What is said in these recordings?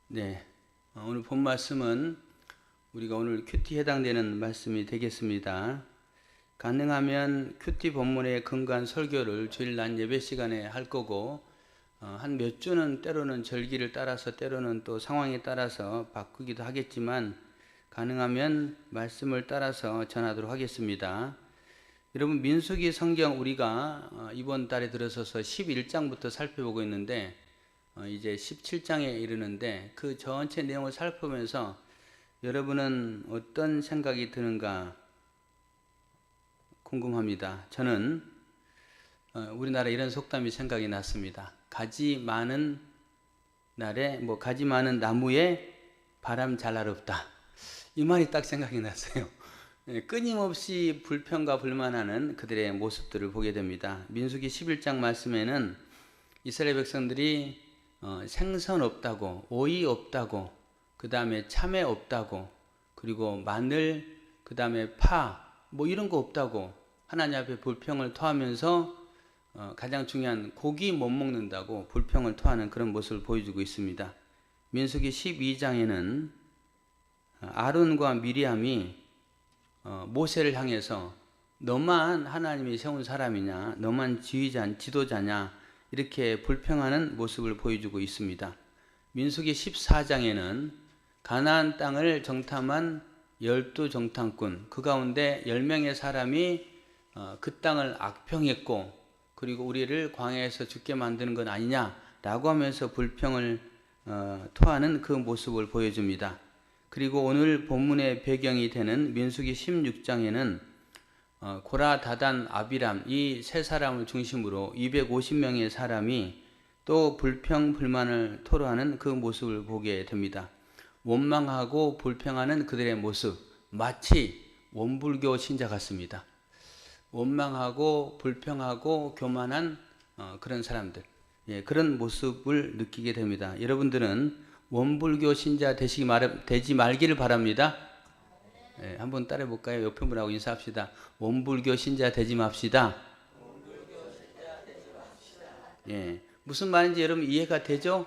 네, 오늘 본 말씀은 우리가 오늘 큐티 해당되는 말씀이 되겠습니다. 가능하면 큐티 본문에 근거한 설교를 주일 낮 예배 시간에 할 거고, 한 몇 주는 때로는 절기를 따라서 때로는 또 상황에 따라서 바꾸기도 하겠지만 가능하면 말씀을 따라서 전하도록 하겠습니다. 여러분, 민수기 성경 우리가 이번 달에 들어서서 11장부터 살펴보고 있는데 이제 17장에 이르는데 그 전체 내용을 살펴보면서 여러분은 어떤 생각이 드는가 궁금합니다. 저는 우리나라 이런 속담이 생각이 났습니다. 가지 많은 날에 가지 많은 나무에 바람 잘 날 없다. 이 말이 딱 생각이 났어요. 끊임없이 불평과 불만하는 그들의 모습들을 보게 됩니다. 민수기 11장 말씀에는 이스라엘 백성들이 생선 없다고, 오이 없다고, 그 다음에 참외 없다고, 그리고 마늘, 그 다음에 파, 이런 거 없다고 하나님 앞에 불평을 토하면서 가장 중요한 고기 못 먹는다고 불평을 토하는 그런 모습을 보여주고 있습니다. 민수기 12장에는 아론과 미리암이 모세를 향해서 너만 하나님이 세운 사람이냐, 너만 지도자냐, 이렇게 불평하는 모습을 보여주고 있습니다. 민수기 14장에는 가나안 땅을 정탐한 12정탐꾼, 그 가운데 10명의 사람이 그 땅을 악평했고, 그리고 우리를 광야에서 죽게 만드는 건 아니냐라고 하면서 불평을 토하는 그 모습을 보여줍니다. 그리고 오늘 본문의 배경이 되는 민수기 16장에는 고라, 다단, 아비람 이 세 사람을 중심으로 250명의 사람이 또 불평, 불만을 토로하는 그 모습을 보게 됩니다. 원망하고 불평하는 그들의 모습, 마치 원불교 신자 같습니다. 원망하고 불평하고 교만한 그런 사람들, 그런 모습을 느끼게 됩니다. 여러분들은 원불교 신자 되지 말기를 바랍니다. 한번 따라해 볼까요? 옆에 분하고 인사합시다. 원불교 신자 되지 맙시다. 무슨 말인지 여러분 이해가 되죠?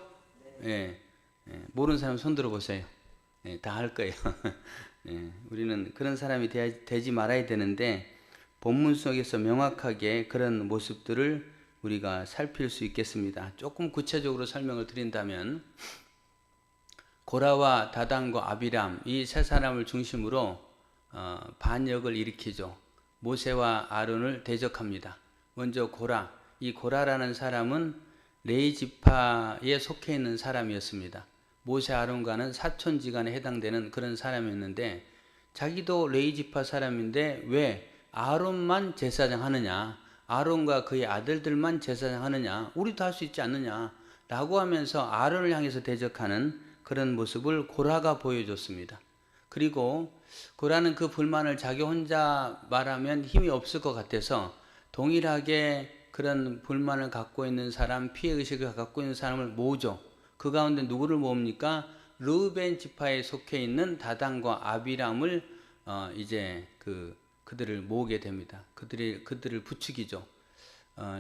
모르는 사람 손 들어 보세요. 다 할 거예요. 우리는 그런 사람이 되지 말아야 되는데 본문 속에서 명확하게 그런 모습들을 우리가 살필 수 있겠습니다. 조금 구체적으로 설명을 드린다면 고라와 다단과 아비람 이 세 사람을 중심으로 반역을 일으키죠. 모세와 아론을 대적합니다. 먼저 고라, 이 고라라는 사람은 레위 지파에 속해 있는 사람이었습니다. 모세 아론과는 사촌지간에 해당되는 그런 사람이었는데 자기도 레위 지파 사람인데 왜 아론만 제사장 하느냐, 아론과 그의 아들들만 제사장 하느냐, 우리도 할 수 있지 않느냐 라고 하면서 아론을 향해서 대적하는 그런 모습을 고라가 보여줬습니다. 그리고 고라는 그 불만을 자기 혼자 말하면 힘이 없을 것 같아서 동일하게 그런 불만을 갖고 있는 사람, 피해의식을 갖고 있는 사람을 모으죠. 그 가운데 누구를 모읍니까? 르우벤 지파에 속해 있는 다단과 아비람을 이제 그들을 모으게 됩니다. 그들을 부추기죠.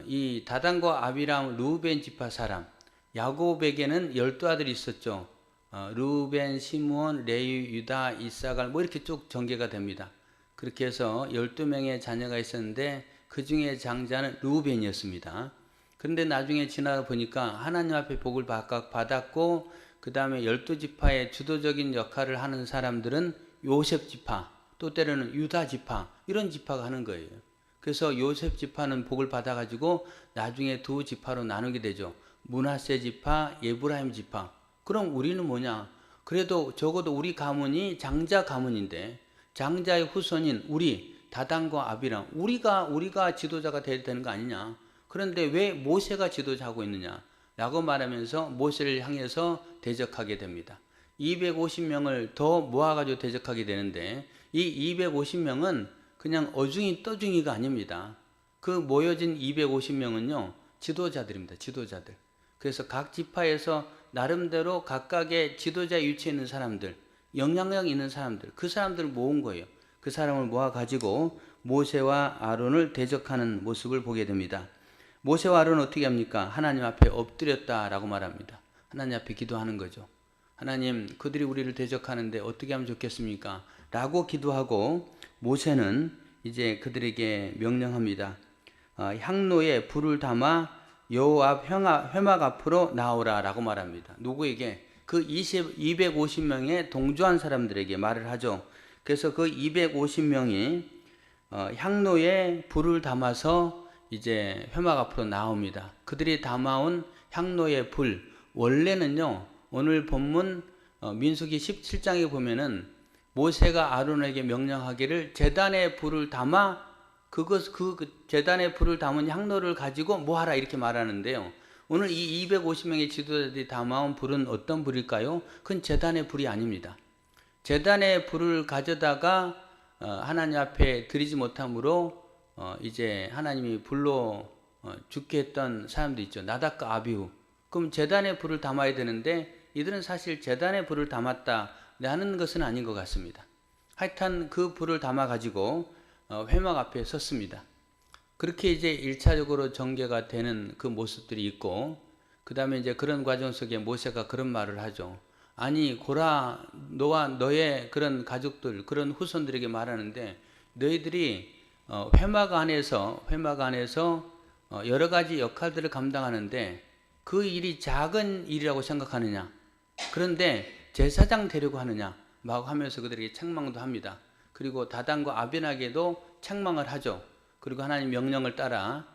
이 다단과 아비람, 르우벤 지파 사람, 야곱에게는 12아들이 있었죠. 르우벤, 시므온, 레위, 유다, 이사갈 이렇게 쭉 전개가 됩니다. 그렇게 해서 12명의 자녀가 있었는데 그 중에 장자는 르우벤이었습니다. 그런데 나중에 지나가 보니까 하나님 앞에 복을 받았고 그 다음에 12지파의 주도적인 역할을 하는 사람들은 요셉 지파, 또 때로는 유다 지파, 이런 지파가 하는 거예요. 그래서 요셉 지파는 복을 받아가지고 나중에 두 지파로 나누게 되죠. 므낫세 지파, 에브라임 지파. 그럼 우리는 뭐냐? 그래도 적어도 우리 가문이 장자 가문인데 장자의 후손인 우리 다단과 아비람, 우리가 지도자가 돼야 되는 거 아니냐? 그런데 왜 모세가 지도자하고 있느냐? 라고 말하면서 모세를 향해서 대적하게 됩니다. 250명을 더 모아가지고 대적하게 되는데 이 250명은 그냥 어중이 떠중이가 아닙니다. 그 모여진 250명은요 지도자들입니다. 지도자들. 그래서 각 지파에서 나름대로 각각의 지도자 위치에 있는 사람들, 영향력 있는 사람들, 그 사람들을 모은 거예요. 그 사람을 모아가지고 모세와 아론을 대적하는 모습을 보게 됩니다. 모세와 아론은 어떻게 합니까? 하나님 앞에 엎드렸다라고 말합니다. 하나님 앞에 기도하는 거죠. 하나님, 그들이 우리를 대적하는데 어떻게 하면 좋겠습니까? 라고 기도하고 모세는 이제 그들에게 명령합니다. 향로에 불을 담아 여호와 앞 회막 앞으로 나오라 라고 말합니다. 누구에게? 그 250명의 동조한 사람들에게 말을 하죠. 그래서 그 250명이 향로에 불을 담아서 이제 회막 앞으로 나옵니다. 그들이 담아온 향로의 불, 원래는요, 오늘 본문 민수기 17장에 보면은 모세가 아론에게 명령하기를 제단에 불을 담아 그 제단에 불을 담은 향로를 가지고 뭐하라 이렇게 말하는데요. 오늘 이 250명의 지도자들이 담아온 불은 어떤 불일까요? 그건 제단의 불이 아닙니다. 제단의 불을 가져다가 하나님 앞에 드리지 못함으로 이제 하나님이 불로 죽게 했던 사람도 있죠. 나답과 아비후. 그럼 제단의 불을 담아야 되는데 이들은 사실 제단의 불을 담았다라는 것은 아닌 것 같습니다. 하여튼 그 불을 담아 가지고 회막 앞에 섰습니다. 그렇게 이제 1차적으로 전개가 되는 그 모습들이 있고, 그 다음에 이제 그런 과정 속에 모세가 그런 말을 하죠. 아니, 고라, 너와 너의 그런 가족들, 그런 후손들에게 말하는데, 너희들이 회막 안에서 여러 가지 역할들을 감당하는데, 그 일이 작은 일이라고 생각하느냐? 그런데 제사장 되려고 하느냐? 막 하면서 그들에게 책망도 합니다. 그리고 다단과 아벤에게도 책망을 하죠. 그리고 하나님 명령을 따라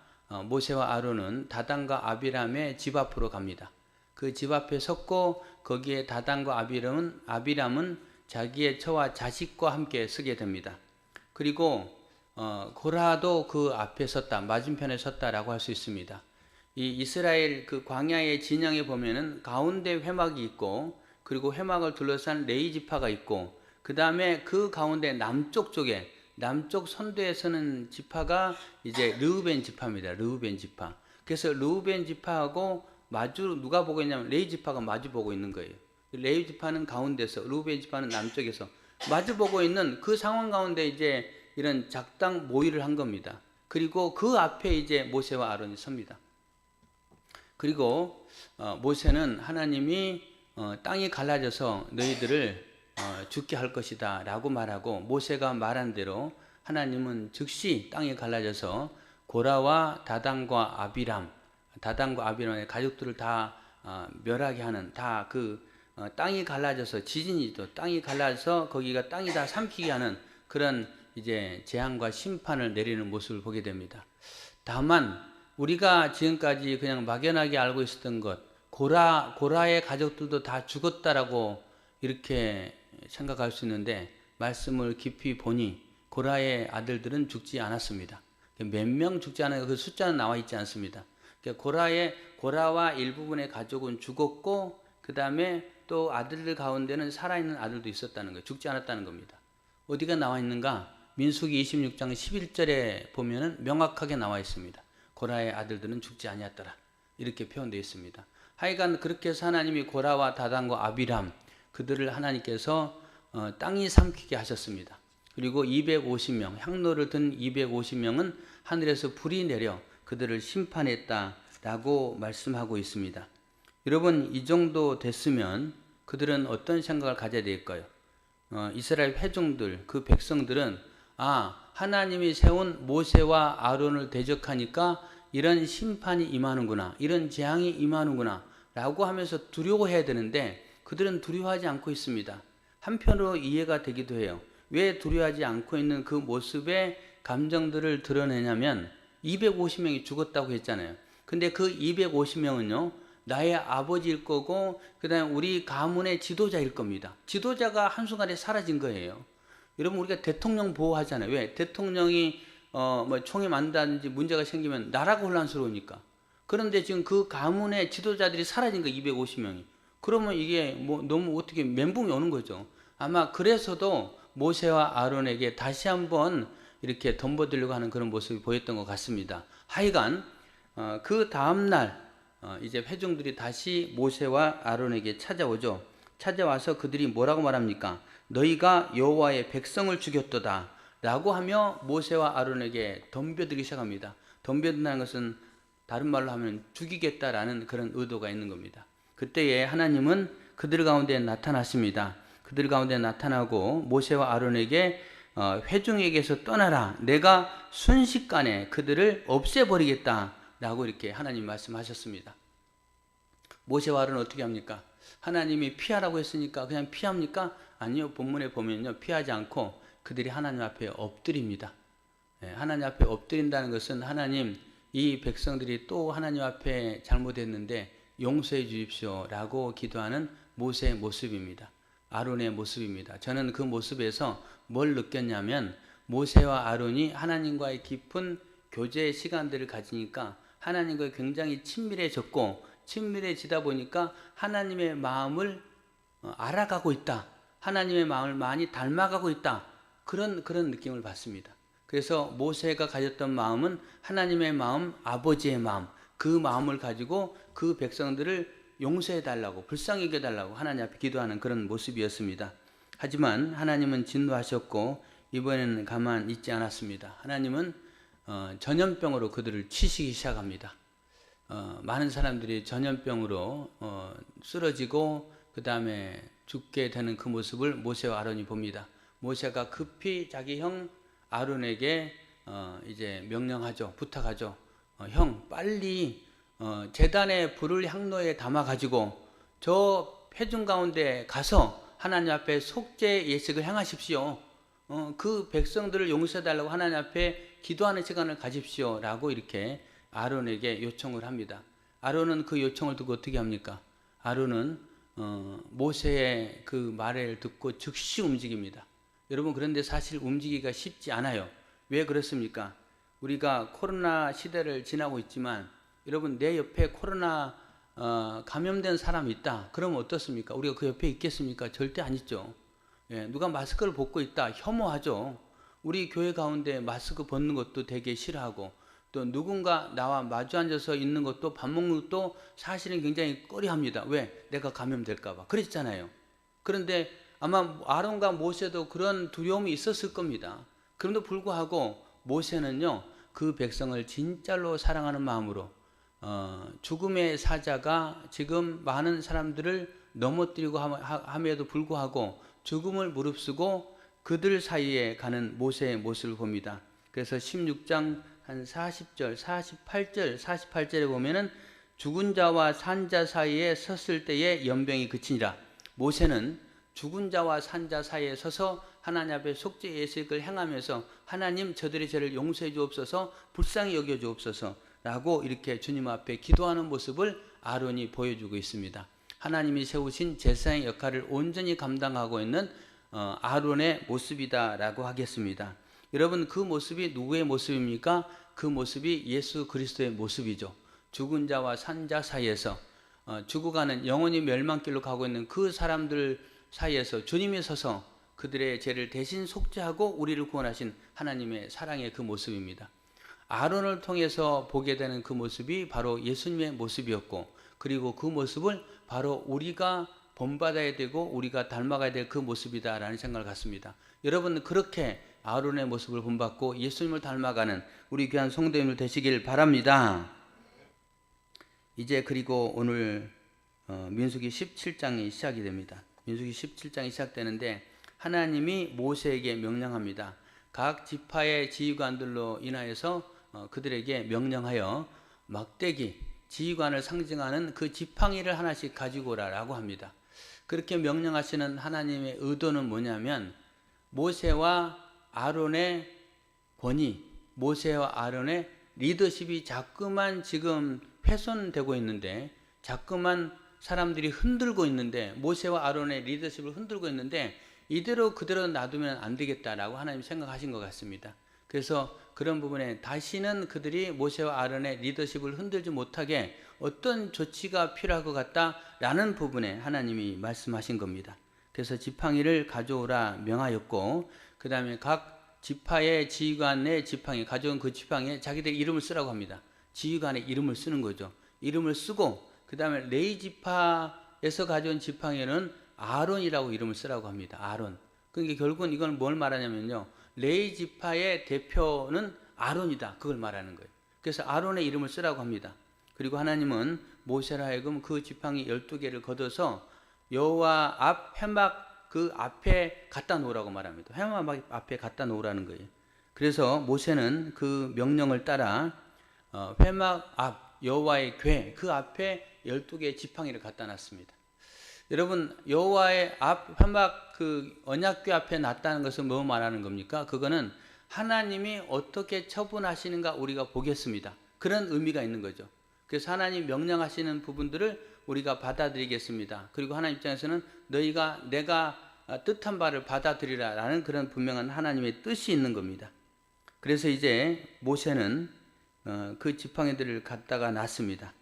모세와 아론은 다단과 아비람의 집 앞으로 갑니다. 그 집 앞에 섰고 거기에 다단과 아비람은 자기의 처와 자식과 함께 서게 됩니다. 그리고 고라도 그 앞에 섰다, 맞은편에 섰다라고 할 수 있습니다. 이 이스라엘 그 광야의 진영에 보면은 가운데 회막이 있고, 그리고 회막을 둘러싼 레위 지파가 있고, 그 다음에 그 가운데 남쪽 선도에 서는 지파가 이제 르우벤 지파입니다. 르우벤 지파. 그래서 르우벤 지파하고 누가 보고 있냐면 레위 지파가 마주 보고 있는 거예요. 레위 지파는 가운데서, 르우벤 지파는 남쪽에서 마주 보고 있는 그 상황 가운데 이제 이런 작당 모의를 한 겁니다. 그리고 그 앞에 이제 모세와 아론이 섭니다. 그리고 모세는 하나님이 땅이 갈라져서 너희들을 죽게 할 것이다 라고 말하고, 모세가 말한 대로 하나님은 즉시 땅이 갈라져서 고라와 다단과 아비람의 가족들을 다 멸하게 하는, 다 땅이 갈라져서, 지진이죠. 땅이 갈라져서 거기가 땅이 다 삼키게 하는 그런 이제 재앙과 심판을 내리는 모습을 보게 됩니다. 다만 우리가 지금까지 그냥 막연하게 알고 있었던 것, 고라의 가족들도 다 죽었다라고 이렇게 생각할 수 있는데, 말씀을 깊이 보니 고라의 아들들은 죽지 않았습니다. 몇 명 죽지 않아요. 그 숫자는 나와 있지 않습니다. 고라와 일부분의 가족은 죽었고, 그 다음에 또 아들들 가운데는 살아있는 아들도 있었다는 거예요. 죽지 않았다는 겁니다. 어디가 나와 있는가? 민수기 26장 11절에 보면은 명확하게 나와 있습니다. 고라의 아들들은 죽지 아니었더라, 이렇게 표현되어 있습니다. 하여간 그렇게 해서 하나님이 고라와 다단과 아비람, 그들을 하나님께서 땅이 삼키게 하셨습니다. 그리고 250명, 향로를 든 250명은 하늘에서 불이 내려 그들을 심판했다라고 말씀하고 있습니다. 여러분, 이 정도 됐으면 그들은 어떤 생각을 가져야 될까요? 이스라엘 회중들, 그 백성들은 하나님이 세운 모세와 아론을 대적하니까 이런 심판이 임하는구나, 이런 재앙이 임하는구나 라고 하면서 두려워해야 되는데, 그들은 두려워하지 않고 있습니다. 한편으로 이해가 되기도 해요. 왜 두려워하지 않고 있는 그 모습의 감정들을 드러내냐면, 250명이 죽었다고 했잖아요. 근데 그 250명은요, 나의 아버지일 거고, 그 다음에 우리 가문의 지도자일 겁니다. 지도자가 한순간에 사라진 거예요. 여러분, 우리가 대통령 보호하잖아요. 왜? 대통령이 총에 맞는다든지 문제가 생기면 나라가 혼란스러우니까. 그런데 지금 그 가문의 지도자들이 사라진 거, 250명이. 그러면 이게 너무 어떻게 멘붕이 오는 거죠. 아마 그래서도 모세와 아론에게 다시 한번 이렇게 덤벼들려고 하는 그런 모습이 보였던 것 같습니다. 하여간 그 다음날 이제 회중들이 다시 모세와 아론에게 찾아오죠. 찾아와서 그들이 뭐라고 말합니까? 너희가 여호와의 백성을 죽였도다 라고 하며 모세와 아론에게 덤벼들기 시작합니다. 덤벼든다는 것은 다른 말로 하면 죽이겠다라는 그런 의도가 있는 겁니다. 그때에 하나님은 그들 가운데 나타났습니다. 그들 가운데 나타나고 모세와 아론에게 회중에게서 떠나라. 내가 순식간에 그들을 없애버리겠다라고 이렇게 하나님 말씀하셨습니다. 모세와 아론은 어떻게 합니까? 하나님이 피하라고 했으니까 그냥 피합니까? 아니요. 본문에 보면요. 피하지 않고 그들이 하나님 앞에 엎드립니다. 하나님 앞에 엎드린다는 것은 하나님 이 백성들이 또 하나님 앞에 잘못했는데 용서해 주십시오 라고 기도하는 모세의 모습입니다. 아론의 모습입니다. 저는 그 모습에서 뭘 느꼈냐면 모세와 아론이 하나님과의 깊은 교제의 시간들을 가지니까 하나님과 굉장히 친밀해졌고 친밀해지다 보니까 하나님의 마음을 알아가고 있다. 하나님의 마음을 많이 닮아가고 있다. 그런 느낌을 받습니다. 그래서 모세가 가졌던 마음은 하나님의 마음, 아버지의 마음, 그 마음을 가지고 그 백성들을 용서해 달라고, 불쌍히 여겨 달라고 하나님 앞에 기도하는 그런 모습이었습니다. 하지만 하나님은 진노하셨고 이번에는 가만 있지 않았습니다. 하나님은 전염병으로 그들을 치시기 시작합니다. 많은 사람들이 전염병으로 쓰러지고 그 다음에 죽게 되는 그 모습을 모세와 아론이 봅니다. 모세가 급히 자기 형 아론에게 이제 명령하죠. 부탁하죠. 형 빨리 제단에 불을 향로에 담아 가지고 저 회중 가운데 가서 하나님 앞에 속죄 예식을 행하십시오. 그 백성들을 용서해 달라고 하나님 앞에 기도하는 시간을 가집시오 라고 이렇게 아론에게 요청을 합니다. 아론은 그 요청을 듣고 어떻게 합니까? 아론은 모세의 그 말을 듣고 즉시 움직입니다. 여러분, 그런데 사실 움직이기가 쉽지 않아요. 왜 그렇습니까? 우리가 코로나 시대를 지나고 있지만 여러분, 내 옆에 코로나 감염된 사람이 있다. 그러면 어떻습니까? 우리가 그 옆에 있겠습니까? 절대 안 있죠. 누가 마스크를 벗고 있다. 혐오하죠. 우리 교회 가운데 마스크 벗는 것도 되게 싫어하고 또 누군가 나와 마주 앉아서 있는 것도 밥 먹는 것도 사실은 굉장히 꺼려합니다. 왜? 내가 감염될까 봐. 그랬잖아요. 그런데 아마 아론과 모세도 그런 두려움이 있었을 겁니다. 그럼에도 불구하고 모세는요, 그 백성을 진짜로 사랑하는 마음으로 죽음의 사자가 지금 많은 사람들을 넘어뜨리고 함에도 불구하고 죽음을 무릅쓰고 그들 사이에 가는 모세의 모습을 봅니다. 그래서 16장 한 40절, 48절에 보면은 죽은 자와 산 자 사이에 섰을 때에 연병이 그치니라. 모세는 죽은 자와 산 자 사이에 서서 하나님 앞에 속죄 예식을 행하면서 하나님 저들의 죄를 용서해 주옵소서, 불쌍히 여겨 주옵소서 라고 이렇게 주님 앞에 기도하는 모습을 아론이 보여주고 있습니다. 하나님이 세우신 제사장의 역할을 온전히 감당하고 있는 아론의 모습이다라고 하겠습니다. 여러분, 그 모습이 누구의 모습입니까? 그 모습이 예수 그리스도의 모습이죠. 죽은 자와 산 자 사이에서 죽어가는 영원히 멸망길로 가고 있는 그 사람들 사이에서 주님이 서서 그들의 죄를 대신 속죄하고 우리를 구원하신 하나님의 사랑의 그 모습입니다. 아론을 통해서 보게 되는 그 모습이 바로 예수님의 모습이었고, 그리고 그 모습을 바로 우리가 본받아야 되고 우리가 닮아가야 될 그 모습이다라는 생각을 갖습니다. 여러분, 그렇게 아론의 모습을 본받고 예수님을 닮아가는 우리 귀한 성도님들 되시길 바랍니다. 이제 그리고 오늘 민수기 17장이 시작이 됩니다. 민수기 17장이 시작되는데 하나님이 모세에게 명령합니다. 각 지파의 지휘관들로 인하여서 그들에게 명령하여 막대기, 지휘관을 상징하는 그 지팡이를 하나씩 가지고 오라라고 합니다. 그렇게 명령하시는 하나님의 의도는 뭐냐면 모세와 아론의 권위, 모세와 아론의 리더십이 자꾸만 지금 훼손되고 있는데, 자꾸만 사람들이 흔들고 있는데, 모세와 아론의 리더십을 흔들고 있는데 이대로 그대로 놔두면 안 되겠다라고 하나님 생각하신 것 같습니다. 그래서 그런 부분에 다시는 그들이 모세와 아론의 리더십을 흔들지 못하게 어떤 조치가 필요할 것 같다라는 부분에 하나님이 말씀하신 겁니다. 그래서 지팡이를 가져오라 명하였고, 그 다음에 각 지파의 지휘관의 지팡이, 가져온 그 지팡이에 자기들 이름을 쓰라고 합니다. 지휘관의 이름을 쓰는 거죠. 이름을 쓰고 그 다음에 레위 지파에서 가져온 지팡이에는 아론이라고 이름을 쓰라고 합니다. 아론. 그러니까 결국은 이건 뭘 말하냐면요, 레위 지파의 대표는 아론이다, 그걸 말하는 거예요. 그래서 아론의 이름을 쓰라고 합니다. 그리고 하나님은 모세로 하여금 그 지팡이 12개를 걷어서 여호와 앞 회막 그 앞에 갖다 놓으라고 말합니다. 회막 앞에 갖다 놓으라는 거예요. 그래서 모세는 그 명령을 따라 회막 앞 여호와의 궤 그 앞에 12개의 지팡이를 갖다 놨습니다. 여러분, 여호와의 앞 회막 그 언약궤 앞에 놨다는 것은 뭐 말하는 겁니까? 그거는 하나님이 어떻게 처분하시는가 우리가 보겠습니다. 그런 의미가 있는 거죠. 그래서 하나님 명령하시는 부분들을 우리가 받아들이겠습니다. 그리고 하나님 입장에서는 너희가 내가 뜻한 바를 받아들이라 라는 그런 분명한 하나님의 뜻이 있는 겁니다. 그래서 이제 모세는 그 지팡이들을 갖다가 놨습니다.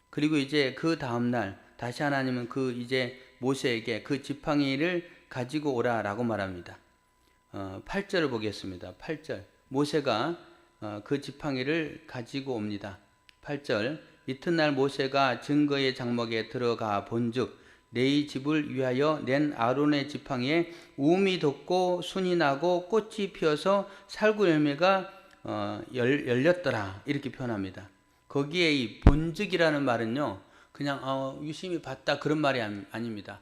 그리고 이제 그 다음날 다시 하나님은 그 이제 모세에게 그 지팡이를 가지고 오라라고 말합니다. 8절을 보겠습니다. 8절 모세가 그 지팡이를 가지고 옵니다. 8절 이튿날 모세가 증거의 장막에 들어가 본즉 네 집을 위하여 낸 아론의 지팡이에 우음이 돋고 순이 나고 꽃이 피어서 살구 열매가 열렸더라 이렇게 표현합니다. 거기에 이 본즉이라는 말은요 그냥 유심히 봤다 그런 말이 아닙니다.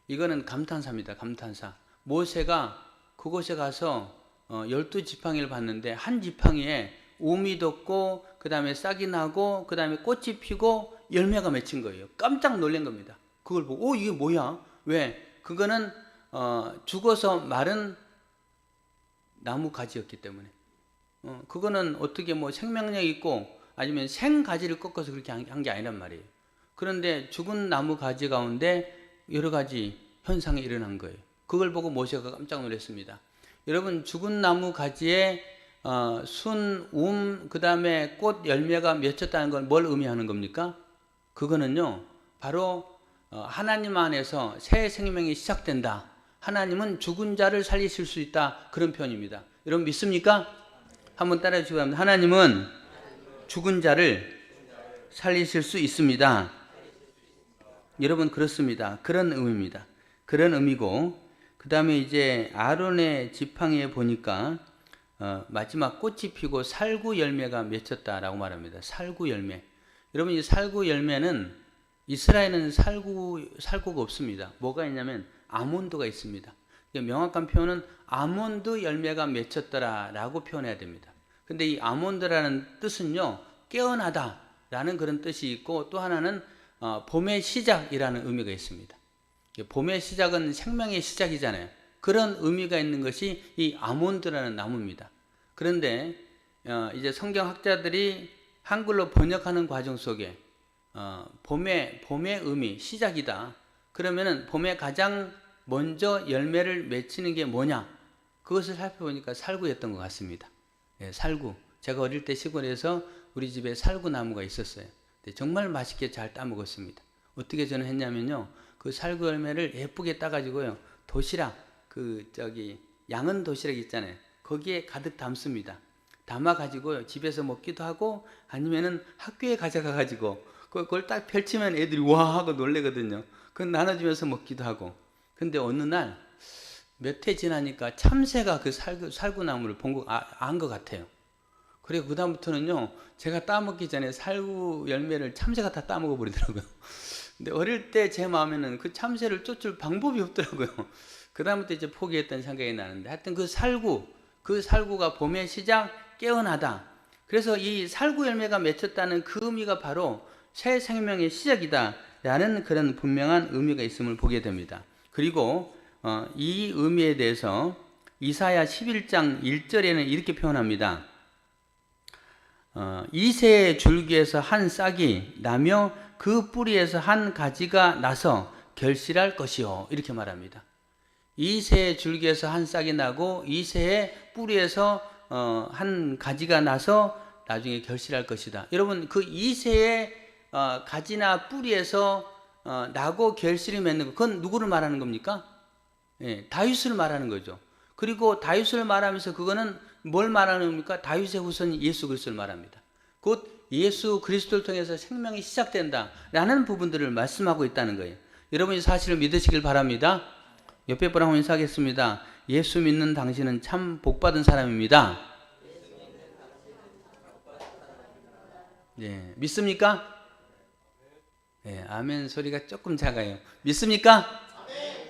이거는 감탄사입니다. 감탄사. 모세가 그곳에 가서 12지팡이를 봤는데 한 지팡이에 우음이 돋고 그 다음에 싹이 나고 그 다음에 꽃이 피고 열매가 맺힌 거예요. 깜짝 놀란 겁니다. 그걸 보고 이게 뭐야? 왜? 그거는 죽어서 마른 나무 가지였기 때문에 그거는 어떻게 뭐 생명력 있고 아니면 생가지를 꺾어서 그렇게 한 게 아니란 말이에요. 그런데 죽은 나무 가지 가운데 여러 가지 현상이 일어난 거예요. 그걸 보고 모세가 깜짝 놀랐습니다. 여러분, 죽은 나무 가지에 순, 그 다음에 꽃 열매가 맺혔다는 건 뭘 의미하는 겁니까? 그거는요 바로 하나님 안에서 새 생명이 시작된다. 하나님은 죽은 자를 살리실 수 있다. 그런 표현입니다. 여러분 믿습니까? 한번 따라해 주시기 바랍니다. 하나님은 죽은 자를 살리실 수 있습니다. 여러분 그렇습니다. 그런 의미입니다. 그런 의미고 그 다음에 이제 아론의 지팡이에 보니까 마지막 꽃이 피고 살구 열매가 맺혔다라고 말합니다. 살구 열매. 여러분 이 살구 열매는 이스라엘은 살구가 없습니다. 뭐가 있냐면 아몬드가 있습니다. 명확한 표현은 아몬드 열매가 맺혔더라라고 표현해야 됩니다. 근데 이 아몬드라는 뜻은요 깨어나다 라는 그런 뜻이 있고 또 하나는 봄의 시작이라는 의미가 있습니다. 봄의 시작은 생명의 시작이잖아요. 그런 의미가 있는 것이 이 아몬드라는 나무입니다. 그런데 이제 성경학자들이 한글로 번역하는 과정 속에 봄의 의미, 시작이다. 그러면은 봄에 가장 먼저 열매를 맺히는 게 뭐냐? 그것을 살펴보니까 살구였던 것 같습니다. 예, 살구. 제가 어릴 때 시골에서 우리 집에 살구 나무가 있었어요. 정말 맛있게 잘 따먹었습니다. 어떻게 저는 했냐면요. 그 살구 열매를 예쁘게 따가지고요. 도시락, 양은 도시락 있잖아요. 거기에 가득 담습니다. 담아가지고요. 집에서 먹기도 하고 아니면은 학교에 가져가가지고 그걸 딱 펼치면 애들이 와 하고 놀래거든요. 그건 나눠주면서 먹기도 하고. 근데 어느 날 몇 해 지나니까 참새가 그 살구나무를 안 것 같아요. 그리고 그 다음부터는요 제가 따먹기 전에 살구 열매를 참새가 다 따먹어 버리더라고요. 근데 어릴 때 제 마음에는 그 참새를 쫓을 방법이 없더라고요. 그 다음부터 이제 포기했던 생각이 나는데 하여튼 그 살구가 봄의 시작 깨어나다. 그래서 이 살구 열매가 맺혔다는 그 의미가 바로 새 생명의 시작이다 라는 그런 분명한 의미가 있음을 보게 됩니다. 그리고 이 의미에 대해서 이사야 11장 1절에는 이렇게 표현합니다. 이새의 줄기에서 한 싹이 나며 그 뿌리에서 한 가지가 나서 결실할 것이요 이렇게 말합니다. 이새의 줄기에서 한 싹이 나고 이새의 뿌리에서 한 가지가 나서 나중에 결실할 것이다. 여러분 그 이새의 가지나 뿌리에서 나고 결실이 맺는 것, 그건 누구를 말하는 겁니까? 예, 다윗을 말하는 거죠. 그리고 다윗을 말하면서 그거는 뭘 말하는 겁니까? 다윗의 후손 예수 그리스도를 말합니다. 곧 예수 그리스도를 통해서 생명이 시작된다라는 부분들을 말씀하고 있다는 거예요. 여러분이 사실을 믿으시길 바랍니다. 옆에 분하고 인사하겠습니다. 예수 믿는 당신은 참 복받은 사람입니다. 예, 믿습니까? 예, 아멘 소리가 조금 작아요. 믿습니까?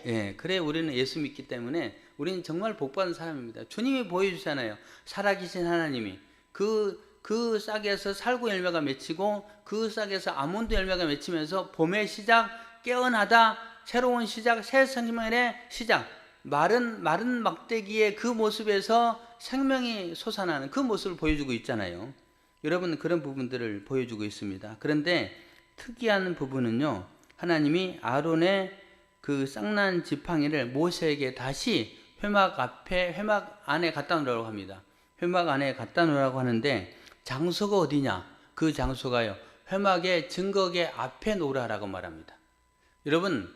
예, 그래 우리는 예수 믿기 때문에 우리는 정말 복받은 사람입니다. 주님이 보여주잖아요. 살아계신 하나님이 그 싹에서 살구 열매가 맺히고 그 싹에서 아몬드 열매가 맺히면서 봄의 시작, 깨어나다, 새로운 시작, 새 생명의 시작, 마른 막대기의 그 모습에서 생명이 솟아나는 그 모습을 보여주고 있잖아요. 여러분 그런 부분들을 보여주고 있습니다. 그런데 특이한 부분은요, 하나님이 아론의 그 쌍난 지팡이를 모세에게 다시 회막 안에 갖다 놓으라고 합니다. 회막 안에 갖다 놓으라고 하는데 장소가 어디냐? 그 장소가요, 회막의 증거계 앞에 놓으라고 말합니다. 여러분,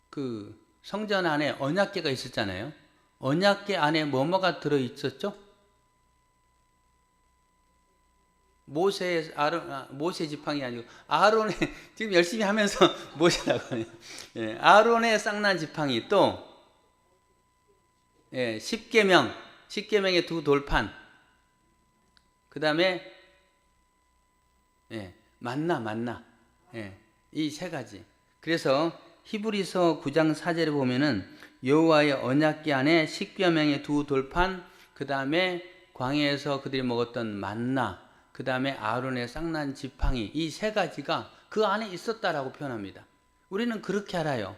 그 성전 안에 언약궤가 있었잖아요. 언약궤 안에 뭐가 들어 있었죠? 모세 지팡이 아니고 아론의 지금 열심히 하면서 모세라고 하네요. 예, 아론의 쌍난 지팡이, 또 예, 십계명의 두 돌판, 그 다음에 예, 만나 예, 이 세 가지. 그래서 히브리서 9장 4절에 보면은 여호와의 언약궤 안에 십계명의 두 돌판, 그 다음에 광야에서 그들이 먹었던 만나, 그 다음에 아론의 쌍난 지팡이, 이 세 가지가 그 안에 있었다라고 표현합니다. 우리는 그렇게 알아요.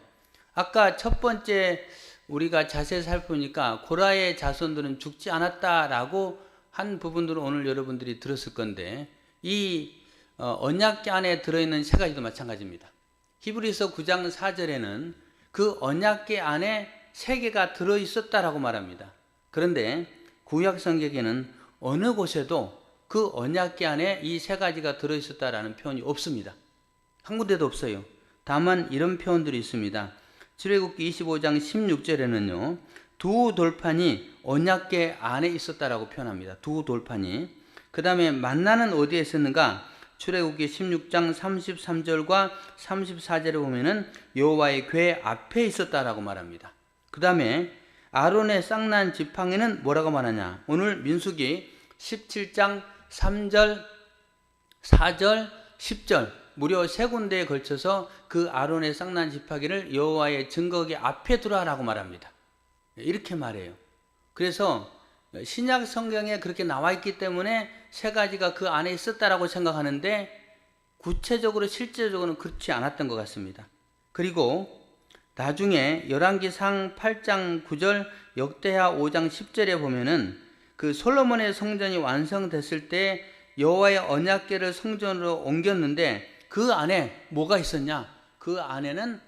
아까 첫 번째 우리가 자세히 살펴보니까 고라의 자손들은 죽지 않았다라고 한 부분으로 오늘 여러분들이 들었을 건데, 이 언약궤 안에 들어있는 세 가지도 마찬가지입니다. 히브리서 9장 4절에는 그 언약궤 안에 세 개가 들어있었다라고 말합니다. 그런데 구약 성경에는 어느 곳에도 그 언약궤 안에 이 세 가지가 들어있었다라는 표현이 없습니다. 한 군데도 없어요. 다만 이런 표현들이 있습니다. 출애굽기 25장 16절에는요, 두 돌판이 언약궤 안에 있었다라고 표현합니다. 두 돌판이. 그 다음에 만나는 어디에 있었는가? 출애굽기 16장 33절과 34절에 보면은 여호와의 궤 앞에 있었다라고 말합니다. 그 다음에 아론의 쌍난 지팡이는 뭐라고 말하냐? 오늘 민수기 17장 3절, 4절, 10절 무려 세 군데에 걸쳐서 그 아론의 쌍난 지팡이를 여호와의 증거궤 앞에 두라라고 말합니다. 이렇게 말해요. 그래서 신약 성경에 그렇게 나와 있기 때문에 세 가지가 그 안에 있었다라고 생각하는데 구체적으로 실제적으로는 그렇지 않았던 것 같습니다. 그리고 나중에 열왕기상 8장 9절, 역대하 5장 10절에 보면은 그 솔로몬의 성전이 완성됐을 때 여호와의 언약궤를 성전으로 옮겼는데 그 안에 뭐가 있었냐? 그 안에는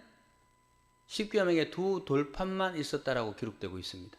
십계명의 두 돌판만 있었다라고 기록되고 있습니다.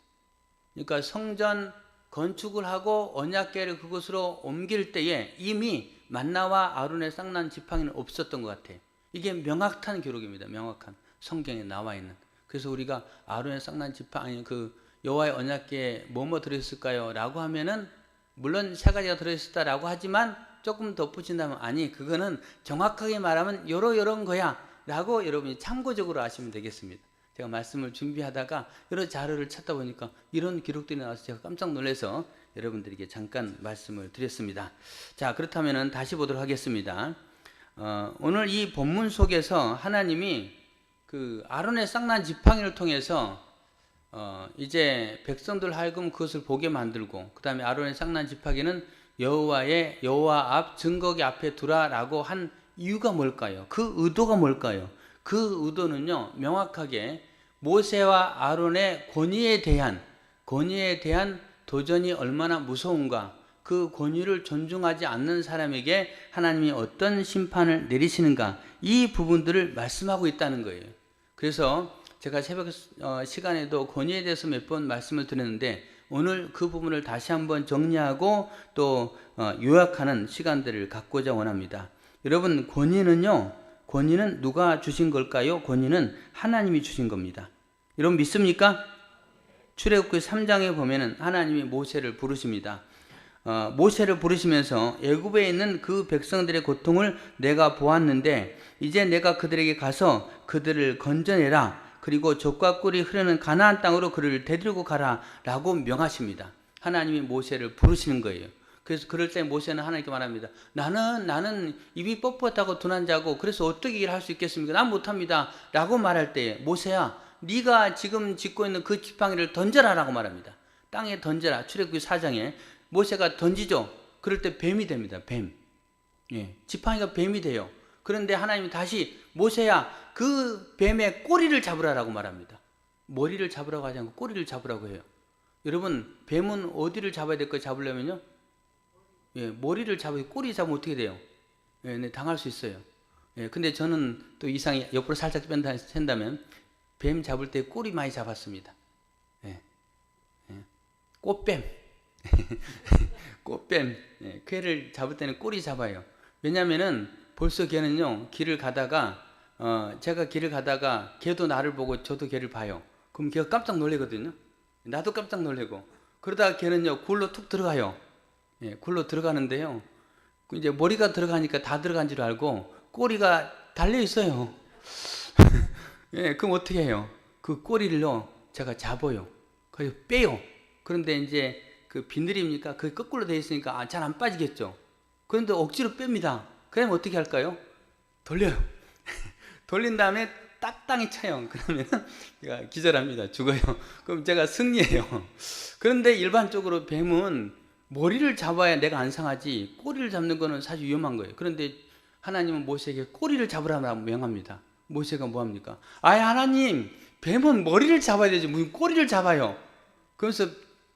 그러니까 성전 건축을 하고 언약궤를 그곳으로 옮길 때에 이미 만나와 아론의 쌍난 지팡이는 없었던 것 같아요. 이게 명확한 기록입니다. 명확한 성경에 나와 있는. 그래서 우리가 아론의 쌍난 지팡이, 그 여호와의 언약궤에 뭐뭐 들어있을까요? 라고 하면은 물론 세 가지가 들어있었다라고 하지만 조금 덧붙인다면 아니, 그거는 정확하게 말하면 요런 거야 라고 여러분이 참고적으로 아시면 되겠습니다. 제가 말씀을 준비하다가 여러 자료를 찾다 보니까 이런 기록들이 나와서 제가 깜짝 놀라서 여러분들에게 잠깐 말씀을 드렸습니다. 자, 그렇다면 다시 보도록 하겠습니다. 오늘 이 본문 속에서 하나님이 그 아론의 쌍난 지팡이를 통해서 이제 백성들 하여금 그것을 보게 만들고, 그 다음에 아론의 쌍난 지팡이는 여호와 앞 증거궤 앞에 두라라고 한 이유가 뭘까요? 그 의도가 뭘까요? 그 의도는요, 명확하게 모세와 아론의 권위에 대한 도전이 얼마나 무서운가, 그 권위를 존중하지 않는 사람에게 하나님이 어떤 심판을 내리시는가, 이 부분들을 말씀하고 있다는 거예요. 그래서 제가 새벽 시간에도 권위에 대해서 몇 번 말씀을 드렸는데 오늘 그 부분을 다시 한번 정리하고 또 요약하는 시간들을 갖고자 원합니다. 여러분, 권위는 누가 주신 걸까요? 권위는 하나님이 주신 겁니다. 여러분 믿습니까? 출애굽기 3장에 보면은 하나님이 모세를 부르십니다. 모세를 부르시면서 애굽에 있는 그 백성들의 고통을 내가 보았는데 이제 내가 그들에게 가서 그들을 건져내라. 그리고 젖과 꿀이 흐르는 가나안 땅으로 그를 데리고 가라 라고 명하십니다. 하나님이 모세를 부르시는 거예요. 그래서 그럴 때 모세는 하나님께 말합니다. 나는 입이 뻣뻣하고 둔한 자고 그래서 어떻게 일을 할 수 있겠습니까? 난 못합니다. 라고 말할 때 모세야 네가 지금 짓고 있는 그 지팡이를 던져라라고 말합니다. 땅에 던져라. 출애굽기 4장에 모세가 던지죠. 그럴 때 뱀이 됩니다. 뱀. 예, 지팡이가 뱀이 돼요. 그런데 하나님이 다시 모세야 그 뱀의 꼬리를 잡으라라고 말합니다. 머리를 잡으라고 하지 않고 꼬리를 잡으라고 해요. 여러분 뱀은 어디를 잡아야 될까요? 잡으려면요? 예, 머리를 잡아야 꼬리 잡으면 어떻게 돼요? 예, 네, 당할 수 있어요. 예, 근데 저는 또 이상이 옆으로 살짝 뺀다면 뱀 잡을 때 꼬리 많이 잡았습니다. 예, 예. 꽃뱀. 꽃뱀. 예, 걔를 잡을 때는 꼬리 잡아요. 왜냐면은 벌써 걔는요, 길을 가다가, 제가 길을 가다가 걔도 나를 보고 저도 걔를 봐요. 그럼 걔가 깜짝 놀래거든요. 나도 깜짝 놀래고. 그러다가 걔는요, 굴로 툭 들어가요. 예, 굴로 들어가는데요. 이제 머리가 들어가니까 다 들어간 줄 알고 꼬리가 달려 있어요. 예, 그럼 어떻게 해요? 그 꼬리를요, 제가 잡아요. 그래서 빼요. 그런데 이제 그 비늘입니까? 그게 거꾸로 되어 있으니까 잘 안 빠지겠죠. 그런데 억지로 뺍니다. 그러면 어떻게 할까요? 돌려요. 돌린 다음에 딱땅이 차요. 그러면 제가 기절합니다. 죽어요. 그럼 제가 승리해요. 그런데 일반적으로 뱀은 머리를 잡아야 내가 안 상하지 꼬리를 잡는 거는 사실 위험한 거예요. 그런데 하나님은 모세에게 꼬리를 잡으라고 명합니다. 모세가 뭐합니까? 하나님, 뱀은 머리를 잡아야 되지 무슨 꼬리를 잡아요. 그래서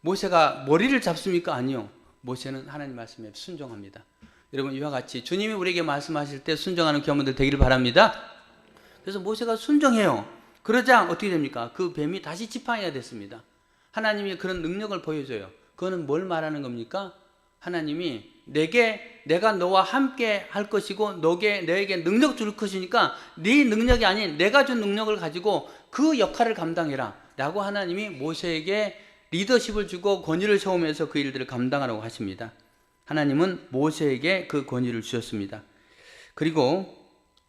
모세가 머리를 잡습니까? 아니요. 모세는 하나님 말씀에 순종합니다. 여러분 이와 같이 주님이 우리에게 말씀하실 때 순종하는 경험들 되기를 바랍니다. 그래서 모세가 순종해요. 그러자 어떻게 됩니까? 그 뱀이 다시 지팡이가 됐습니다. 하나님이 그런 능력을 보여줘요. 그거는 뭘 말하는 겁니까? 하나님이 내가 너와 함께 할 것이고 너에게 능력 줄 것이니까 네 능력이 아닌 내가 준 능력을 가지고 그 역할을 감당해라 라고 하나님이 모세에게 리더십을 주고 권위를 세우면서 그 일들을 감당하라고 하십니다. 하나님은 모세에게 그 권위를 주셨습니다. 그리고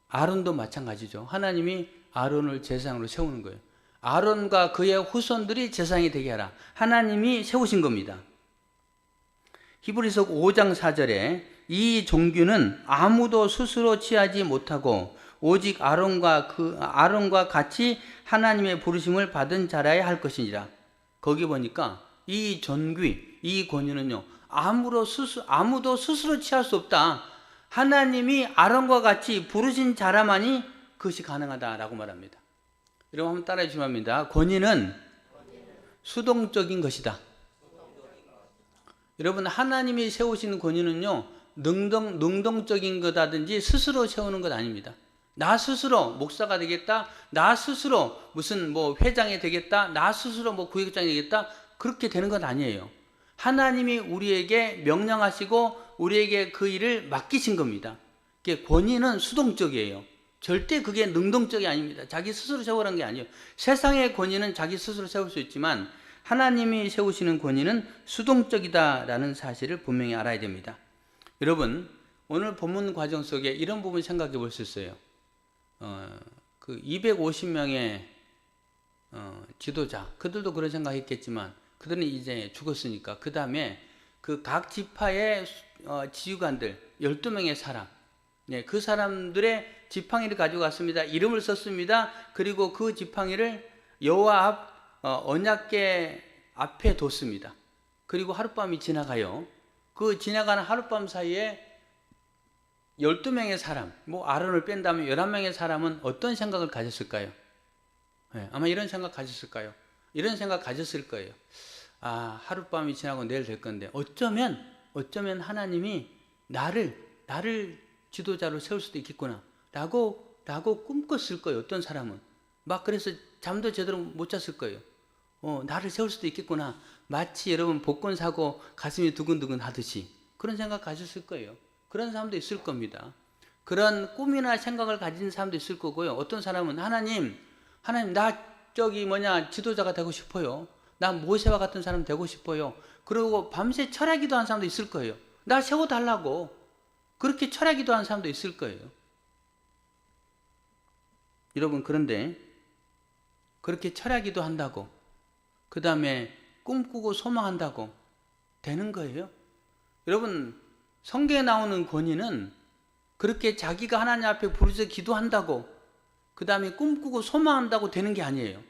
아론도 마찬가지죠. 하나님이 아론을 제사장으로 세우는 거예요. 아론과 그의 후손들이 제사장이 되게 하라. 하나님이 세우신 겁니다. 히브리서 5장 4절에 이 종규는 아무도 스스로 취하지 못하고 오직 아론과 같이 하나님의 부르심을 받은 자라야 할 것이니라. 거기 보니까 이 존귀, 이 권위는요, 아무도 스스로 취할 수 없다. 하나님이 아론과 같이 부르신 자라만이 그것이 가능하다라고 말합니다. 여러분 한번 따라해 주시면 합니다. 권위는 수동적인 것이다. 여러분 하나님이 세우시는 권위는요, 능동적인 거다든지 스스로 세우는 것 아닙니다. 나 스스로 목사가 되겠다, 나 스스로 무슨 회장이 되겠다, 나 스스로 구역장이 되겠다, 그렇게 되는 건 아니에요. 하나님이 우리에게 명령하시고 우리에게 그 일을 맡기신 겁니다. 권위는 수동적이에요. 절대 그게 능동적이 아닙니다. 자기 스스로 세우라는 게 아니에요. 세상의 권위는 자기 스스로 세울 수 있지만 하나님이 세우시는 권위는 수동적이다라는 사실을 분명히 알아야 됩니다. 여러분 오늘 본문 과정 속에 이런 부분 생각해 볼 수 있어요. 그 250명의 지도자, 그들도 그런 생각했겠지만 그들은 이제 죽었으니까 그 다음에 그 각 지파의 지휘관들 12명의 사람, 그 사람들의 지팡이를 가지고 갔습니다. 이름을 썼습니다. 그리고 그 지팡이를 여호와 앞 언약궤 앞에 뒀습니다. 그리고 하룻밤이 지나가요. 그 지나가는 하룻밤 사이에 12명의 사람, 아론을 뺀다면 11명의 사람은 어떤 생각을 가졌을까요? 아마 이런 생각 가졌을까요? 이런 생각 가졌을 거예요. 하룻밤이 지나고 내일 될 건데 어쩌면 하나님이 나를 지도자로 세울 수도 있겠구나 라고 꿈꿨을 거예요. 어떤 사람은 그래서 잠도 제대로 못 잤을 거예요. 나를 세울 수도 있겠구나. 마치 여러분 복권 사고 가슴이 두근두근 하듯이 그런 생각 가졌을 거예요. 그런 사람도 있을 겁니다. 그런 꿈이나 생각을 가진 사람도 있을 거고요. 어떤 사람은 하나님 나 지도자가 되고 싶어요. 나 모세와 같은 사람 되고 싶어요. 그리고 밤새 철야기도 한 사람도 있을 거예요. 나 세워달라고 그렇게 철야기도 한 사람도 있을 거예요. 여러분 그런데 그렇게 철야기도 한다고 그 다음에 꿈꾸고 소망한다고 되는 거예요? 여러분, 성경에 나오는 권위는 그렇게 자기가 하나님 앞에 부르짖어 기도한다고, 그 다음에 꿈꾸고 소망한다고 되는 게 아니에요.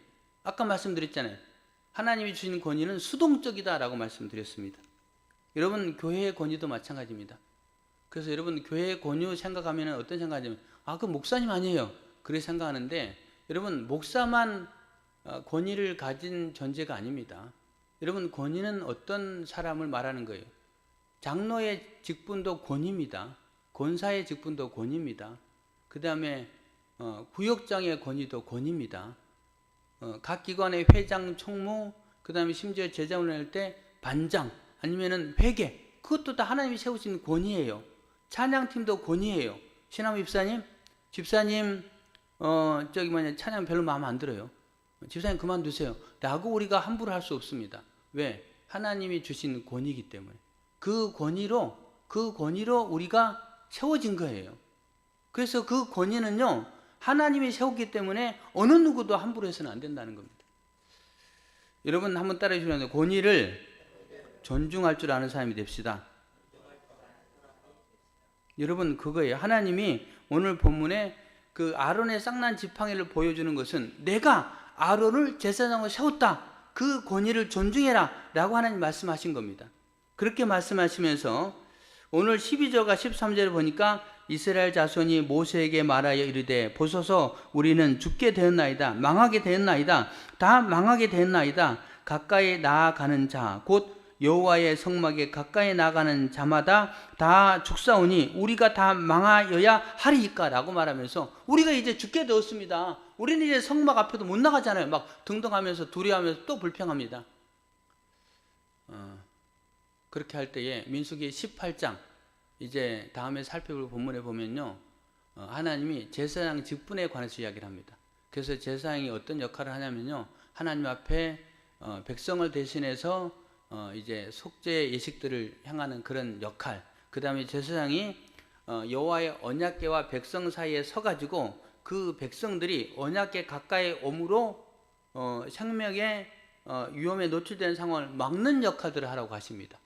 아까 말씀드렸잖아요. 하나님이 주신 권위는 수동적이다라고 말씀드렸습니다. 여러분, 교회의 권위도 마찬가지입니다. 그래서 여러분, 교회의 권위 생각하면 어떤 생각하냐면, 그 목사님 아니에요. 그렇게 생각하는데, 여러분, 목사만 권위를 가진 존재가 아닙니다. 여러분, 권위는 어떤 사람을 말하는 거예요? 장로의 직분도 권위입니다. 권사의 직분도 권위입니다. 그 다음에 구역장의 권위도 권위입니다. 각 기관의 회장, 총무, 그 다음에 심지어 제자훈련 할 때 반장, 아니면은 회계, 그것도 다 하나님이 세우신 권위예요. 찬양팀도 권위예요. 신하무 집사님, 찬양 별로 마음에 안 들어요. 집사님 그만두세요. 라고 우리가 함부로 할 수 없습니다. 왜? 하나님이 주신 권위이기 때문에. 그 권위로 우리가 세워진 거예요. 그래서 그 권위는요, 하나님이 세웠기 때문에 어느 누구도 함부로 해서는 안 된다는 겁니다. 여러분 한번 따라해 주시면 권위를 존중할 줄 아는 사람이 됩시다. 여러분 그거예요. 하나님이 오늘 본문에 그 아론의 쌍난 지팡이를 보여주는 것은 내가 아론을 제사장으로 세웠다. 그 권위를 존중해라 라고 하나님 말씀하신 겁니다. 그렇게 말씀하시면서 오늘 12절과 13절을 보니까 이스라엘 자손이 모세에게 말하여 이르되 보소서 우리는 죽게 되었나이다. 망하게 되었나이다. 다 망하게 되었나이다. 가까이 나아가는 자 곧 여호와의 성막에 가까이 나가는 자마다 다 죽사오니 우리가 다 망하여야 하리이까 라고 말하면서 우리가 이제 죽게 되었습니다. 우리는 이제 성막 앞에도 못 나가잖아요. 막 등등하면서 두려워하면서 또 불평합니다. 그렇게 할 때에 민수기 18장 이제 다음에 살펴볼 본문에 보면요, 하나님이 제사장 직분에 관해서 이야기를 합니다. 그래서 제사장이 어떤 역할을 하냐면요, 하나님 앞에 백성을 대신해서 이제 속죄 예식들을 향하는 그런 역할. 그 다음에 제사장이 여호와의 언약궤와 백성 사이에 서가지고 그 백성들이 언약궤 가까이 오므로 생명의 위험에 노출되는 상황을 막는 역할들을 하라고 하십니다.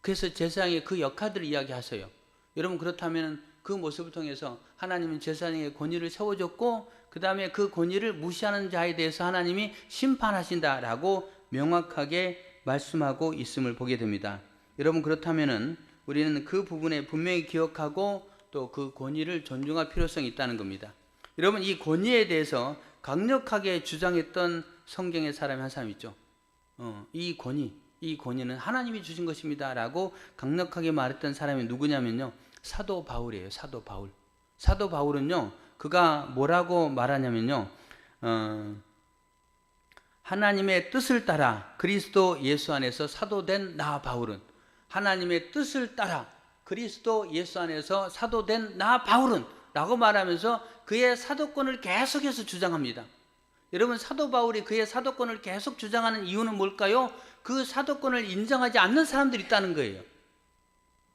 그래서 제사장이 그 역할들을 이야기하세요. 여러분 그렇다면 그 모습을 통해서 하나님은 제사장의 권위를 세워줬고 그 다음에 그 권위를 무시하는 자에 대해서 하나님이 심판하신다라고 명확하게 말씀하고 있음을 보게 됩니다. 여러분 그렇다면 우리는 그 부분에 분명히 기억하고 또 그 권위를 존중할 필요성이 있다는 겁니다. 여러분 이 권위에 대해서 강력하게 주장했던 성경의 사람이 한 사람 있죠. 이 권위는 하나님이 주신 것입니다 라고 강력하게 말했던 사람이 누구냐면요, 사도 바울이에요. 사도 바울. 사도 바울은요, 그가 뭐라고 말하냐면요, 하나님의 뜻을 따라 그리스도 예수 안에서 사도된 나 바울은, 하나님의 뜻을 따라 그리스도 예수 안에서 사도된 나 바울은 라고 말하면서 그의 사도권을 계속해서 주장합니다. 여러분 사도 바울이 그의 사도권을 계속 주장하는 이유는 뭘까요? 그 사도권을 인정하지 않는 사람들이 있다는 거예요.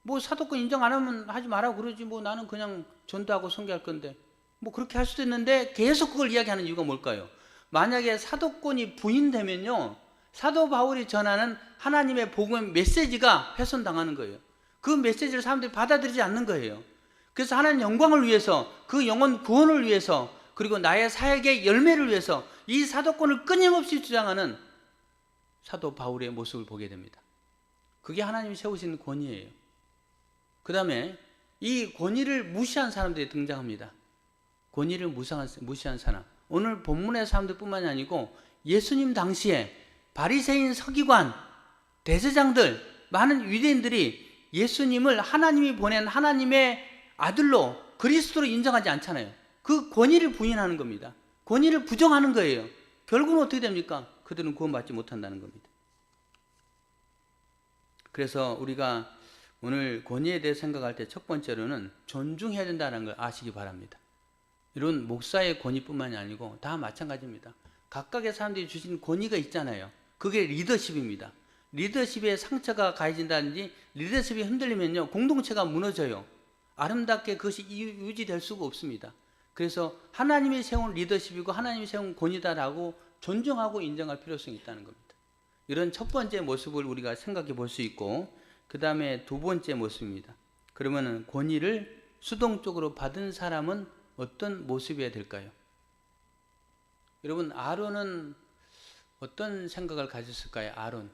뭐 사도권 인정 안 하면 하지 마라 그러지, 뭐 나는 그냥 전도하고 선교할 건데, 뭐 그렇게 할 수도 있는데 계속 그걸 이야기하는 이유가 뭘까요? 만약에 사도권이 부인되면요, 사도 바울이 전하는 하나님의 복음의 메시지가 훼손당하는 거예요. 그 메시지를 사람들이 받아들이지 않는 거예요. 그래서 하나님 영광을 위해서, 그 영혼 구원을 위해서, 그리고 나의 사역의 열매를 위해서 이 사도권을 끊임없이 주장하는 사도 바울의 모습을 보게 됩니다. 그게 하나님이 세우신 권위예요. 그 다음에 이 권위를 무시한 사람들이 등장합니다. 권위를 무시한 사람. 오늘 본문의 사람들뿐만이 아니고 예수님 당시에 바리새인, 서기관, 대제장들, 많은 유대인들이 예수님을 하나님이 보낸 하나님의 아들로 그리스도로 인정하지 않잖아요. 그 권위를 부인하는 겁니다. 권위를 부정하는 거예요. 결국은 어떻게 됩니까? 그들은 구원받지 못한다는 겁니다. 그래서 우리가 오늘 권위에 대해 생각할 때 첫 번째로는 존중해야 된다는 걸 아시기 바랍니다. 이런 목사의 권위뿐만이 아니고 다 마찬가지입니다. 각각의 사람들이 주신 권위가 있잖아요. 그게 리더십입니다. 리더십에 상처가 가해진다든지 리더십이 흔들리면요, 공동체가 무너져요. 아름답게 그것이 유지될 수가 없습니다. 그래서 하나님이 세운 리더십이고 하나님이 세운 권위다라고 존중하고 인정할 필요성이 있다는 겁니다. 이런 첫 번째 모습을 우리가 생각해 볼 수 있고, 그 다음에 두 번째 모습입니다. 그러면 권위를 수동적으로 받은 사람은 어떤 모습이어야 될까요? 여러분, 아론은 어떤 생각을 가졌을까요? 아론.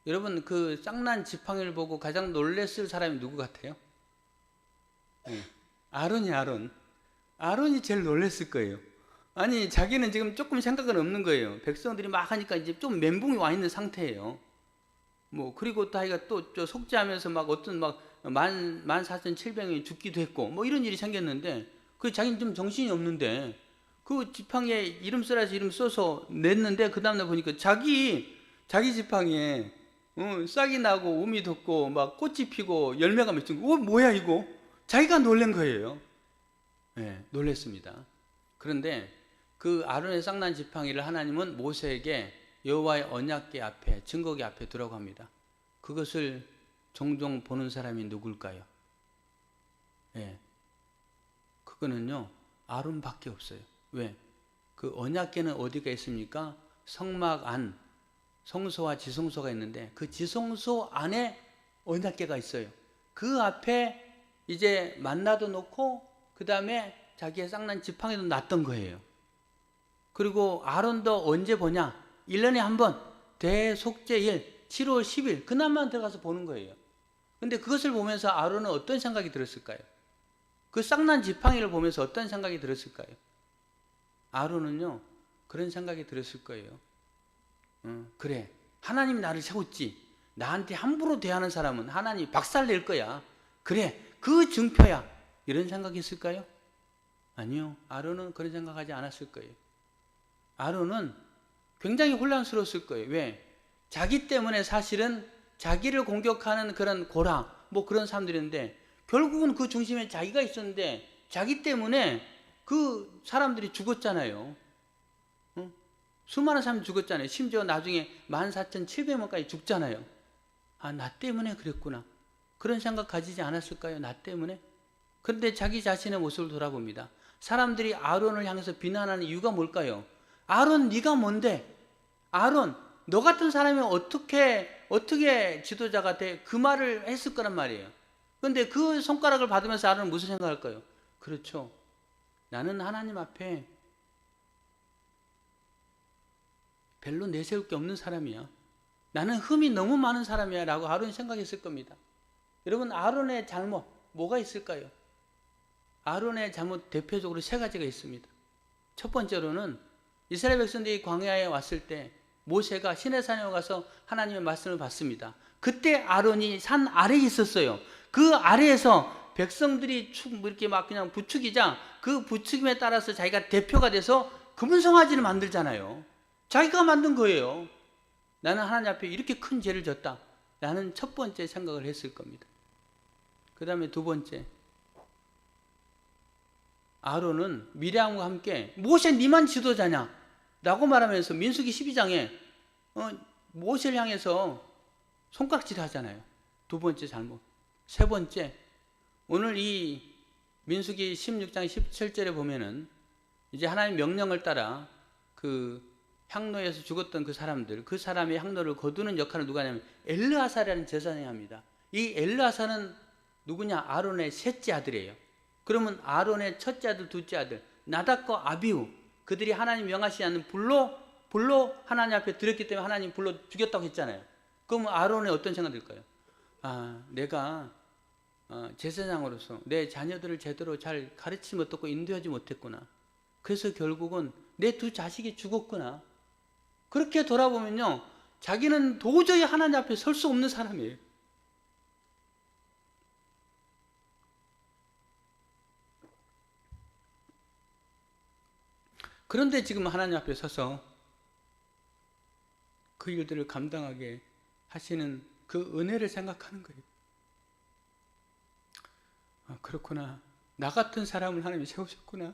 여러분, 그 쌍난 지팡이를 보고 가장 놀랬을 사람이 누구 같아요? 네. 아론이 아론. 아론이 제일 놀랬을 거예요. 아니, 자기는 지금 조금 생각은 없는 거예요. 백성들이 막 하니까 이제 좀 멘붕이 와 있는 상태예요. 뭐, 그리고 또 자기가 또 속죄하면서 막 어떤 막 14,700명이 죽기도 했고, 뭐 이런 일이 생겼는데, 그 자기는 좀 정신이 없는데, 그 지팡이에 이름 써라서 이름 써서 냈는데, 그 다음날 보니까 자기 지팡이에 싹이 나고 우미 돋고 막 꽃이 피고 열매가 맺히고, 뭐야 이거? 자기가 놀란 거예요. 네, 놀랬습니다. 그런데 그 아론의 쌍난 지팡이를 하나님은 모세에게 여호와의 언약궤 앞에, 증거궤 앞에 두라고 합니다. 그것을 종종 보는 사람이 누굴까요? 예. 그거는요, 아론밖에 없어요. 왜? 그 언약궤는 어디가 있습니까? 성막 안, 성소와 지성소가 있는데 그 지성소 안에 언약궤가 있어요. 그 앞에 이제 만나도 놓고 그 다음에 자기의 쌍난 지팡이도 놨던 거예요. 그리고 아론도 언제 보냐? 1년에 한 번 대속죄일 7월 10일 그날만 들어가서 보는 거예요. 근데 그것을 보면서 아론은 어떤 생각이 들었을까요? 그 쌍난 지팡이를 보면서 어떤 생각이 들었을까요? 아론은요, 그런 생각이 들었을 거예요. 그래, 하나님이 나를 세웠지. 나한테 함부로 대하는 사람은 하나님이 박살낼 거야. 그래, 그 증표야. 이런 생각이 있을까요? 아니요, 아론은 그런 생각하지 않았을 거예요. 아론은 굉장히 혼란스러웠을 거예요. 왜? 자기 때문에 사실은 자기를 공격하는 그런 고라, 뭐 그런 사람들인데 결국은 그 중심에 자기가 있었는데 자기 때문에 그 사람들이 죽었잖아요. 수많은 사람이 죽었잖아요. 심지어 나중에 14,700명까지 죽잖아요. 아, 나 때문에 그랬구나. 그런 생각 가지지 않았을까요? 나 때문에? 그런데 자기 자신의 모습을 돌아봅니다. 사람들이 아론을 향해서 비난하는 이유가 뭘까요? 아론, 네가 뭔데? 아론, 너 같은 사람이 어떻게 지도자가 돼? 그 말을 했을 거란 말이에요. 그런데 그 손가락을 받으면서 아론은 무슨 생각할까요? 그렇죠. 나는 하나님 앞에 별로 내세울 게 없는 사람이야. 나는 흠이 너무 많은 사람이야 라고 아론이 생각했을 겁니다. 여러분, 아론의 잘못 뭐가 있을까요? 아론의 잘못 대표적으로 세 가지가 있습니다. 첫 번째로는 이스라엘 백성들이 광야에 왔을 때 모세가 시내산에 가서 하나님의 말씀을 받습니다. 그때 아론이 산 아래에 있었어요. 그 아래에서 백성들이 이렇게 막 그냥 부추기자 그 부추김에 따라서 자기가 대표가 돼서 금송아지를 만들잖아요. 자기가 만든 거예요. 나는 하나님 앞에 이렇게 큰 죄를 졌다. 나는 첫 번째 생각을 했을 겁니다. 그 다음에 두 번째, 아론은 미리암과 함께 모세 니만 지도자냐? 라고 말하면서 민수기 12장에 모세를 향해서 손가락질 하잖아요. 두 번째 잘못. 세 번째, 오늘 이 민수기 16장 17절에 보면은 이제 하나님의 명령을 따라 그 향로에서 죽었던 그 사람들, 그 사람의 향로를 거두는 역할을 누가 하냐면 엘르아사라는 제사장이 합니다. 이 엘르아사는 누구냐? 아론의 셋째 아들이에요. 그러면 아론의 첫째 아들, 둘째 아들 나답과 아비후, 그들이 하나님 명하시지 않는 불로 하나님 앞에 드렸기 때문에 하나님 불로 죽였다고 했잖아요. 그럼 아론의 어떤 생각이 들까요? 아, 내가 제사장으로서 내 자녀들을 제대로 잘 가르치지 못했고 인도하지 못했구나. 그래서 결국은 내 두 자식이 죽었구나. 그렇게 돌아보면요, 자기는 도저히 하나님 앞에 설 수 없는 사람이에요. 그런데 지금 하나님 앞에 서서 그 일들을 감당하게 하시는 그 은혜를 생각하는 거예요. 아, 그렇구나. 나 같은 사람을 하나님이 세우셨구나.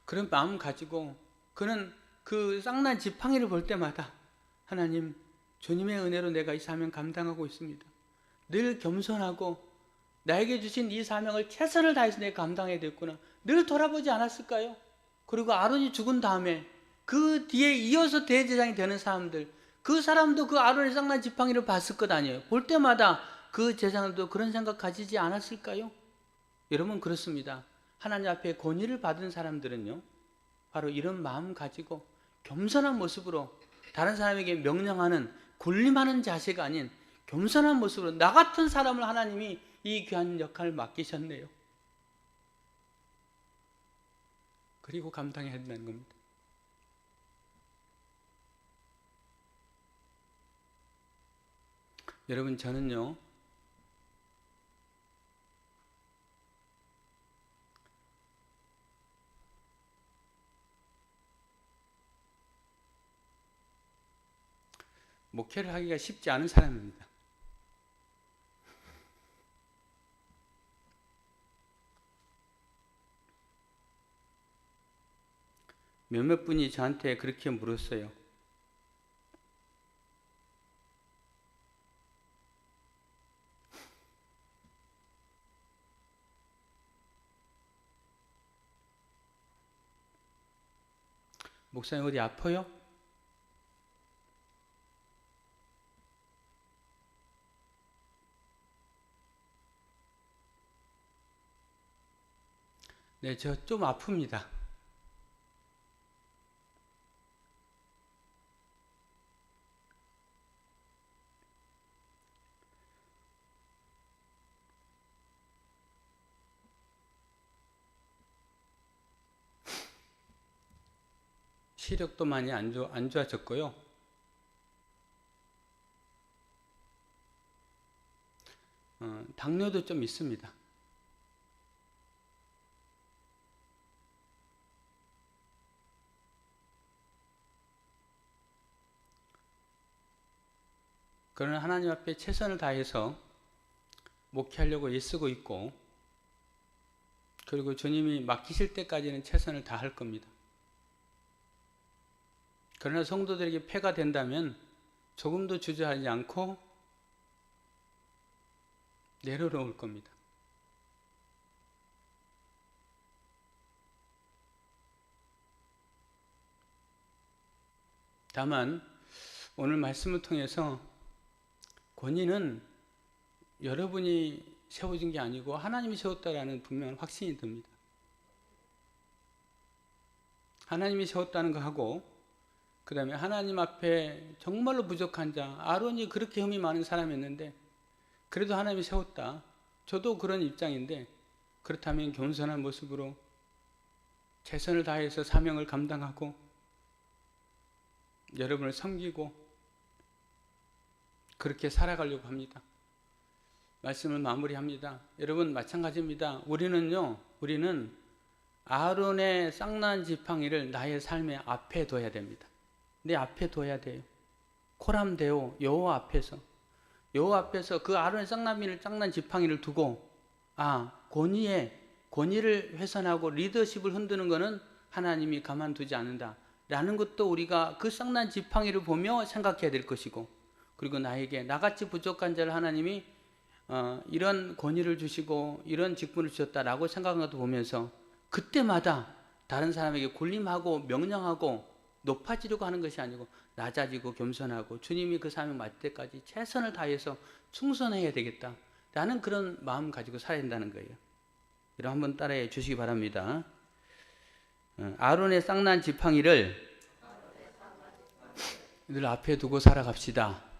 그런 마음 가지고 그는 그 쌍난 지팡이를 볼 때마다 하나님, 주님의 은혜로 내가 이 사명 감당하고 있습니다. 늘 겸손하고 나에게 주신 이 사명을 최선을 다해서 내가 감당해야 됐구나. 늘 돌아보지 않았을까요? 그리고 아론이 죽은 다음에 그 뒤에 이어서 대제사장이 되는 사람들, 그 사람도 그 아론의 쌍난 지팡이를 봤을 것 아니에요. 볼 때마다 그 제사장도 그런 생각 가지지 않았을까요? 여러분, 그렇습니다. 하나님 앞에 권위를 받은 사람들은요, 바로 이런 마음 가지고 겸손한 모습으로 다른 사람에게 명령하는, 군림하는 자세가 아닌 겸손한 모습으로 나 같은 사람을 하나님이 이 귀한 역할을 맡기셨네요. 그리고 감당해야 된다는 겁니다. 여러분, 저는요, 목회를 하기가 쉽지 않은 사람입니다. 몇몇 분이 저한테 그렇게 물었어요. 목사님, 어디 아파요? 네, 저 좀 아픕니다. 시력도 많이 안 좋아졌고요. 당뇨도 좀 있습니다. 그러나 하나님 앞에 최선을 다해서 목회하려고 애쓰고 있고, 그리고 주님이 맡기실 때까지는 최선을 다할 겁니다. 그러나 성도들에게 폐가 된다면 조금도 주저하지 않고 내려놓을 겁니다. 다만 오늘 말씀을 통해서 권위는 여러분이 세워진 게 아니고 하나님이 세웠다라는 분명한 확신이 듭니다. 하나님이 세웠다는 거 하고, 그 다음에 하나님 앞에 정말로 부족한 자, 아론이 그렇게 흠이 많은 사람이었는데 그래도 하나님이 세웠다. 저도 그런 입장인데, 그렇다면 겸손한 모습으로 최선을 다해서 사명을 감당하고 여러분을 섬기고 그렇게 살아가려고 합니다. 말씀을 마무리합니다. 여러분, 마찬가지입니다. 우리는 아론의 쌍난 지팡이를 나의 삶의 앞에 둬야 됩니다. 내 앞에 둬야 돼요. 코람데오 여호와 앞에서 그 아론의 쌍난 지팡이를 두고, 권위를 훼손하고 리더십을 흔드는 것은 하나님이 가만두지 않는다 라는 것도 우리가 그 쌍난 지팡이를 보며 생각해야 될 것이고, 그리고 나에게 나같이 부족한 자를 하나님이 이런 권위를 주시고 이런 직분을 주셨다라고 생각하는 것도 보면서 그때마다 다른 사람에게 군림하고 명령하고 높아지려고 하는 것이 아니고 낮아지고 겸손하고 주님이 그 사명 맡을 때까지 최선을 다해서 충성해야 되겠다라는 그런 마음 가지고 살아야 된다는 거예요. 여러분, 한번 따라해 주시기 바랍니다. 아론의 쌍난 지팡이를 늘 앞에 두고 살아갑시다.